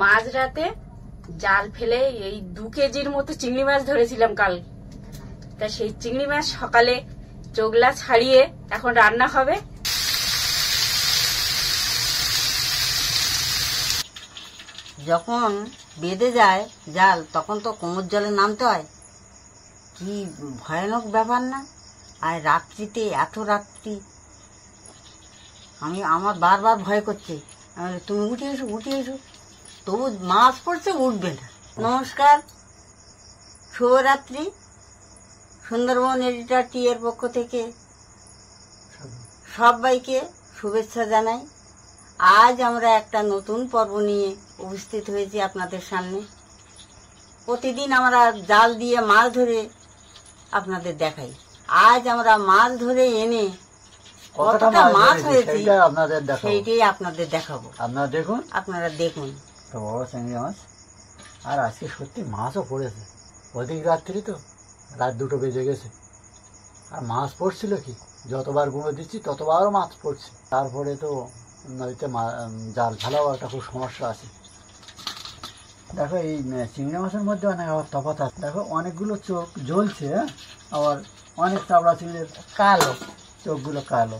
মাঝরাতে জাল ফেলে এই 2 কেজির মতো চিংড়ি মাছ ধরেছিলাম কাল। তা সেই চিংড়ি মাছ সকালে চোগলা ছাড়িয়ে এখন রান্না হবে। যখন বেঁধে যায় জাল তখন তো কোমর জলে নামতে হয়, কি ভয়ানক ব্যাপার না? আর রাত্রিতে, এত রাত্রি, আমার বারবার ভয় করছে, তুমি উঠে এসো উঠে এসো, তবু মাছ পড়ছে উঠবে না। নমস্কার, শুভরাত্রি। সুন্দরবন এডিটর টি এর পক্ষ থেকে সবাইকে শুভেচ্ছা জানাই। আজ আমরা একটা নতুন পর্ব নিয়ে উপস্থিত হয়েছি আপনাদের সামনে। প্রতিদিন আমরা জাল দিয়ে মাছ ধরে আপনাদের দেখাই। আজ আমরা মাছ ধরে এনে কতটা মাছ হয়েছে সেইটাই আপনাদের দেখাবো। আপনারা দেখুন। তো বড় চিংড়ি মাছ, আর আজকে সত্যি মাছও পড়েছে। অধিক রাত্রি তো, রাত 2টো বেজে গেছে, আর মাছ পড়ছিল কি, যতবার গুঁড়ো দিচ্ছি ততবারও মাছ পড়ছে। তারপরে তো নদীতে জাল ফেলাও একটা খুব সমস্যা আছে। দেখো এই চিংড়ি মাছের মধ্যে অনেক আবার তফাৎ আছে। দেখো অনেকগুলো চোখ জ্বলছে, আবার অনেক চাবড়া চিংড়ির কালো চোখগুলো কালো।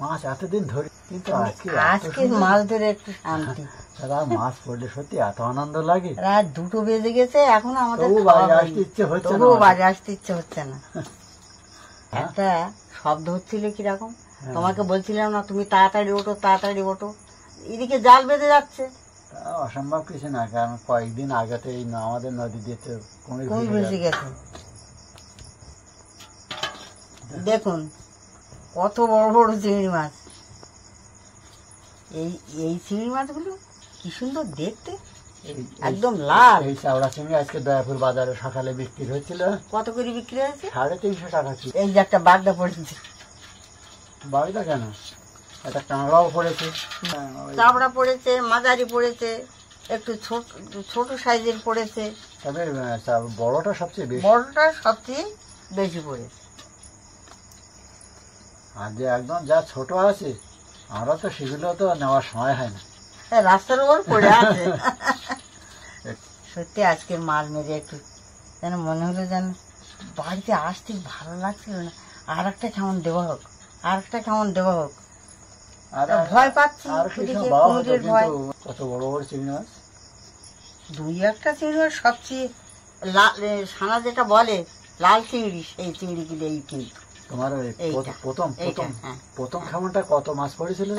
মাছ এতদিন ধরে, কিন্তু আজকে মাছ ধরে একটু শান্তি। মাছ পড়লে সত্যি এত আনন্দ লাগে। রাত 2টো বেজে গেছে, এখন আমাদের বাড়ি আসতে ইচ্ছে হচ্ছে না, বাড়ি আসতে ইচ্ছে হচ্ছে না। একটা শব্দ হচ্ছিল কিরকম, তোমাকে বলছিলাম না তুমি তাড়াতাড়ি ওঠো তাড়াতাড়ি ওঠো, এদিকে জাল বেঁধে যাচ্ছে। অসম্ভব কিছু না, কারণ কয়েকদিন আগেতে আমাদের নদী দিয়ে কুমির ভেসে গেছে। দেখুন কত বড় বড় চিংড়ি মাছ। এই চিংড়ি মাছগুলো কি সুন্দর দেখতে, একদম লাল। এই চাওড়া চিংড়ি আজকে দয়াপুর বাজারে সকালে বিক্রি হচ্ছিল। কত করে বিক্রি হয়েছে? 350 টাকা। এই যে একটা বাগদা পড়েছে। বাগদা কেন, একটা কাঁকড়াও পড়েছে, চাবড়া পড়েছে, মাঝারি পড়েছে, একটু ছোট সাইজের পড়েছে, তবে বড়টা সবচেয়ে বেশি পড়েছে। আর যে একদম যা ছোট আছে, আমরা তো সেগুলো তো নেওয়ার সময় হয় না, রাস্তার উপর পড়ে আছে। সত্যি আজকের মাছ মেরে একটু যেন মনে হলো যেন বাড়িতে আসতে ভালো লাগছিল না, আর একটা কেমন দেওয়া হোক, আর একটা কেমন দেওয়া হোক। ভয় পাচ্ছি, কত বড় বড় চিংড়ি মাছ। 2-1টা চিংড়ি মাছ, সবচেয়ে সানা যেটা বলে লাল চিংড়ি, সেই চিংড়ি গুলো এই কিন্তু। তোমার প্রথম খামারটা কত মাছ পড়েছিল?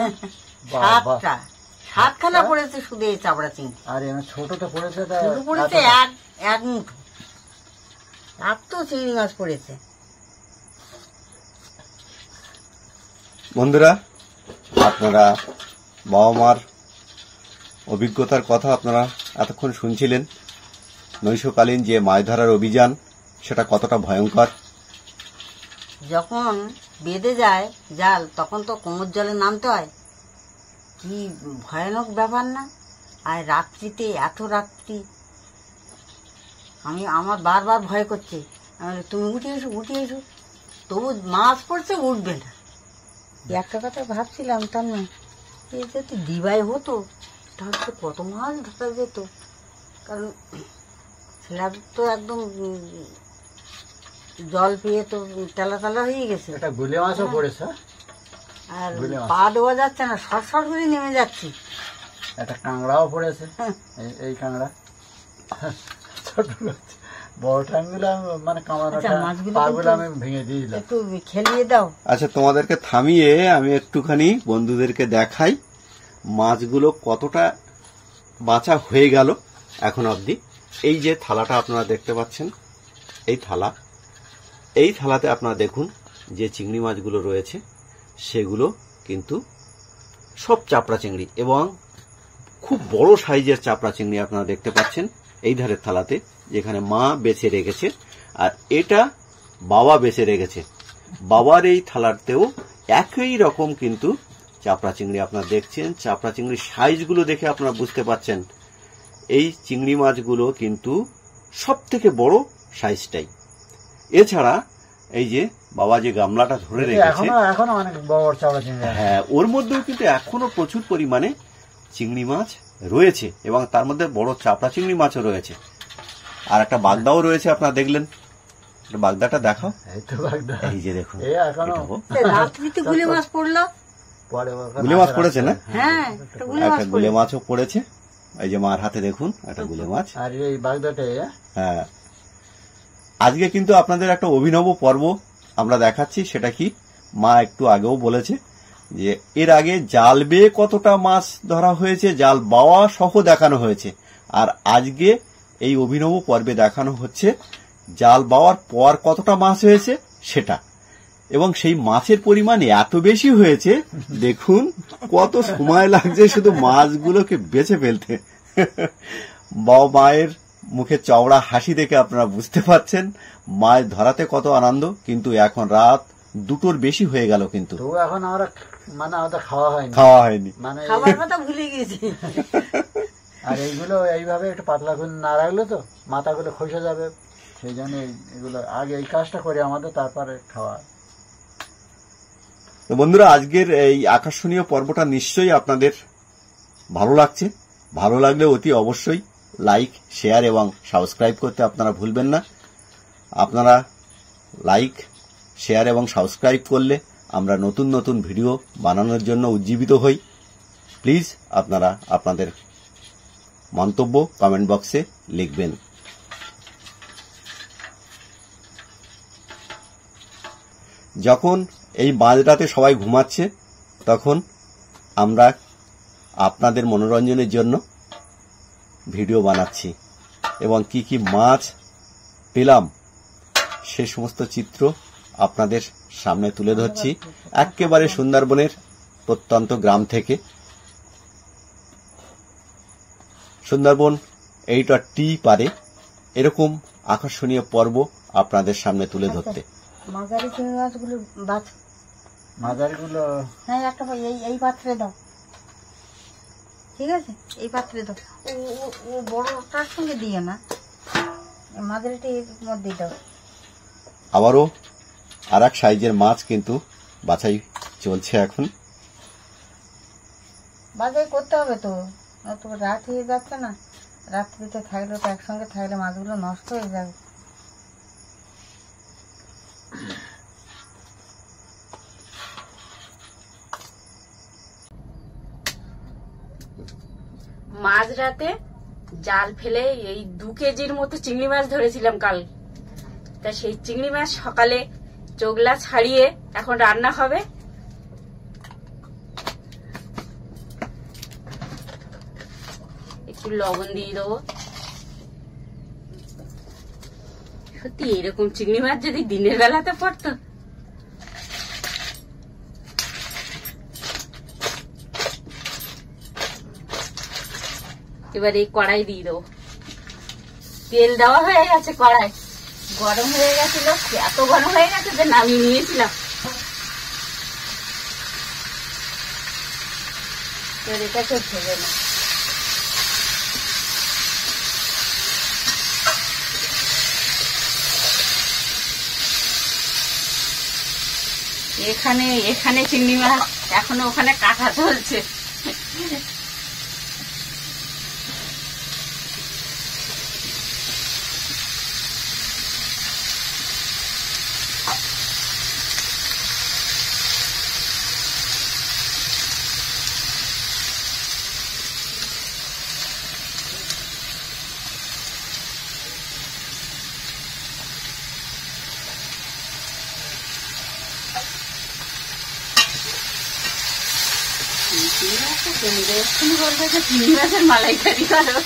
7খানা পড়েছে শুধু এই চাবড়া চিংড়ি। আর ছোটটা পড়েছে এক মুঠো, এত চিংড়ি মাছ পড়েছে। বন্ধুরা, আপনারা বাবা মার অভিজ্ঞতার কথা আপনারা এতক্ষণ শুনছিলেন। নৈশকালীন যে মাছ ধরার অভিযান, সেটা কতটা ভয়ঙ্কর। যখন বেঁধে যায় জাল তখন তো কোমর জলে নামতে হয়, কি ভয়ানক ব্যাপার না? আর রাত্রিতে, এত রাত্রি, আমার বারবার ভয় করছে, তুমি উঠে এসো উঠে এসো, তবু মাছ পড়ছে উঠবে না। একটা কথা ভাবছিলাম, তার না এই যদি দিবাই হতো তাহলে তো কত মাছ ধরা যেত, কারণ স্ল্যাব তো একদম জল পেয়ে তো তেলা তেলা হয়ে গেছে। এটা গুলে মাছও পড়েছে, আর পা দেওয়া যাচ্ছে না, সর করে নেমে যাচ্ছি। একটা কাঁকড়াও পড়েছে, এই কাঁকড়া ছোট বড় টাঙ্গুলো, মানে কাঁকড়াগুলো আমি ভেঙে দিয়েছিলাম। একটু খেলিয়ে দাও। আচ্ছা, তোমাদেরকে থামিয়ে আমি একটুখানি বন্ধুদেরকে দেখাই মাছগুলো কতটা বাঁচা হয়ে গেল এখন অবধি। এই যে থালাটা আপনারা দেখতে পাচ্ছেন, এই থালাতে আপনারা দেখুন যে চিংড়ি মাছগুলো রয়েছে সেগুলো কিন্তু সব চাপড়া চিংড়ি, এবং খুব বড় সাইজের চাপড়া চিংড়ি আপনারা দেখতে পাচ্ছেন এই ধারের থালাতে, যেখানে মা বেছে রেখেছে, আর এটা বাবা বেছে রেখেছে। বাবার এই থালাতেও একই রকম কিন্তু চাপড়া চিংড়ি আপনারা দেখছেন। চাপড়া চিংড়ির সাইজগুলো দেখে আপনারা বুঝতে পাচ্ছেন এই চিংড়ি মাছগুলো কিন্তু সব থেকে বড় সাইজটাই। এছাড়া এই যে বাবা যে গামলাটা ধরে রেখেছে, এখনো অনেক বড় চাপড়া চিংড়ি, হ্যাঁ, ওর মধ্যেও কিন্তু এখনো প্রচুর পরিমাণে চিংড়ি মাছ রয়েছে এবং তার মধ্যে বড় চাপড়া চিংড়ি মাছও রয়েছে, আর একটা বাগদাও রয়েছে। আপনারা দেখলেন, বাগদাটা দেখাও। এই তো বাগদা, এই যে দেখুন, এই এখনো রাত্রিতে গুলে মাছ পড়লো। পরে গুলে মাছ পড়েছে না? হ্যাঁ, একটা গুলে মাছ একটা গুলে মাছও পড়েছে। এই যে মার হাতে দেখুন একটা গুলে মাছ। আর এই বাগদাটাই। হ্যাঁ, আজকে কিন্তু আপনাদের একটা অভিনব পর্ব আমরা দেখাচ্ছি। সেটা কি, মা একটু আগেও বলেছে যে এর আগে জাল বেয়ে কতটা মাছ ধরা হয়েছে, জাল বাওয়া সহ দেখানো হয়েছে, আর আজকে এই অভিনব পর্বে দেখানো হচ্ছে জাল বাওয়ার পর কতটা মাছ হয়েছে সেটা। এবং সেই মাছের পরিমাণ এত বেশি হয়েছে, দেখুন কত সময় লাগছে শুধু মাছগুলোকে বেছে ফেলতে। বাবা মায়ের মুখে চওড়া হাসি দেখে আপনারা বুঝতে পারছেন মাছ ধরাতে কত আনন্দ। কিন্তু এখন রাত 2টোর বেশি হয়ে গেল, কিন্তু তো এখন আমরা মানে আমাদের খাওয়া হয়নি মানে খাবার কথা ভুলে গেছি। আর এইগুলো এইভাবে একটু পাতলা করে না রাখলে তো মাথাগুলো খসে যাবে, সেই জন্য এগুলো আগে এই কাজটা করে আমাদের, তারপরে খাওয়া। তো বন্ধুরা, আজকের এই আকর্ষণীয় পর্বটা নিশ্চয়ই আপনাদের ভালো লাগছে। ভালো লাগলে অতি অবশ্যই লাইক, শেয়ার এবং সাবস্ক্রাইব করতে আপনারা ভুলবেন না। আপনারা লাইক, শেয়ার এবং সাবস্ক্রাইব করলে আমরা নতুন নতুন ভিডিও বানানোর জন্য উজ্জীবিত হই। প্লিজ আপনারা আপনাদের মন্তব্য কমেন্ট বক্সে লিখবেন। যখন এই মাঝরাতে সবাই ঘুমাচ্ছে, তখন আমরা আপনাদের মনোরঞ্জনের জন্য ভিডিও বানাচ্ছি এবং কি কি মাছ পেলাম সে সমস্ত চিত্র আপনাদের সামনে তুলে ধরছি একেবারে সুন্দরবনের প্রত্যন্ত গ্রাম থেকে। সুন্দরবন এইটা টি পারে এরকম আকর্ষণীয় পর্ব আপনাদের সামনে তুলে ধরতে। মাঝারি চিংড়ি মাছগুলো মাঝারিগুলো হ্যাঁ, একটা এই পাত্রে দাও, ঠিক আছে? এই পাত্রে দাও। ও বড়টার সঙ্গে দিয়ে না, মাঝারিটা এর মধ্যেই দাও। আবারও আর এক সাইজের মাছ কিন্তু বাছাই চলছে এখন। বাছাই করতে হবে তো, তো রাত হয়ে যাচ্ছে না, রাত্রিতে থাকলে তো একসঙ্গে থাকলে মাছগুলো নষ্ট হয়ে যাবে। মাঝরাতে জাল ফেলে এই 2 কেজির মতো চিংড়ি মাছ ধরেছিলাম কাল। তা সেই চিংড়ি মাছ সকালে চোগলা ছাড়িয়ে এখন রান্না হবে। একটু লবণ দিয়ে দেবো। সত্যি এরকম চিংড়ি মাছ যদি দিনের বেলাতে পড়তো। এবার এই কড়াই দিয়ে দেবো। তেল দেওয়া হয়ে গেছে, কড়াই গরম হয়ে গেছিল, এত গরম হয়ে গেছে যে নামিয়ে নিয়েছিলাম। এবার এটাকে ভেজে না, এখানে চিংড়ি মাছ এখনো ওখানে কাটা চলছে। চিংড়ি মাছের মালাইকারি করো।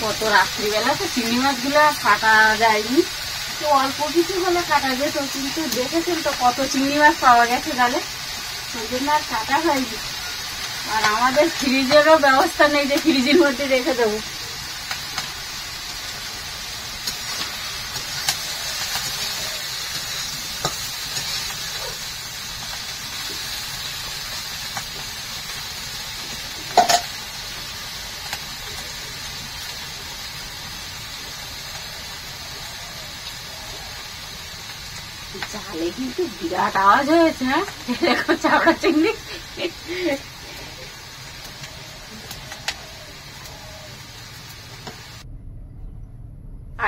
কত রাত্রিবেলা তো চিংড়ি মাছগুলো কাটা যায়নি, তো অল্প কিছু হলে কাটা যেত, কিন্তু দেখেছেন তো কত চিংড়ি মাছ পাওয়া গেছে জালে, সেই জন্য আর কাটা হয়নি। আর আমাদের ফ্রিজেরও ব্যবস্থা নেই যে ফ্রিজের মধ্যে রেখে দেবো। জালে কিন্তু বিরাট আওয়াজ হয়েছে। হ্যাঁ, দেখো চাপড়া চিংড়ি।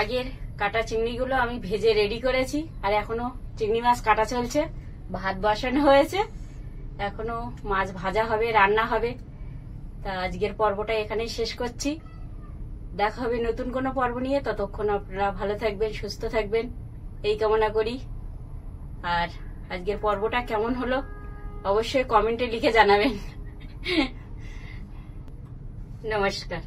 আগের কাটা চিংড়িগুলো আমি ভেজে রেডি করেছি, আর এখনো চিংড়ি মাছ কাটা চলছে। ভাত বসানো হয়েছে, এখনো মাছ ভাজা হবে, রান্না হবে। তা আজকের পর্বটা এখানেই শেষ করছি। দেখা হবে নতুন কোনো পর্ব নিয়ে। ততক্ষণ আপনারা ভালো থাকবেন, সুস্থ থাকবেন এই কামনা করি। আর আজকের পর্বটা কেমন হলো অবশ্যই কমেন্টে লিখে জানাবেন। নমস্কার।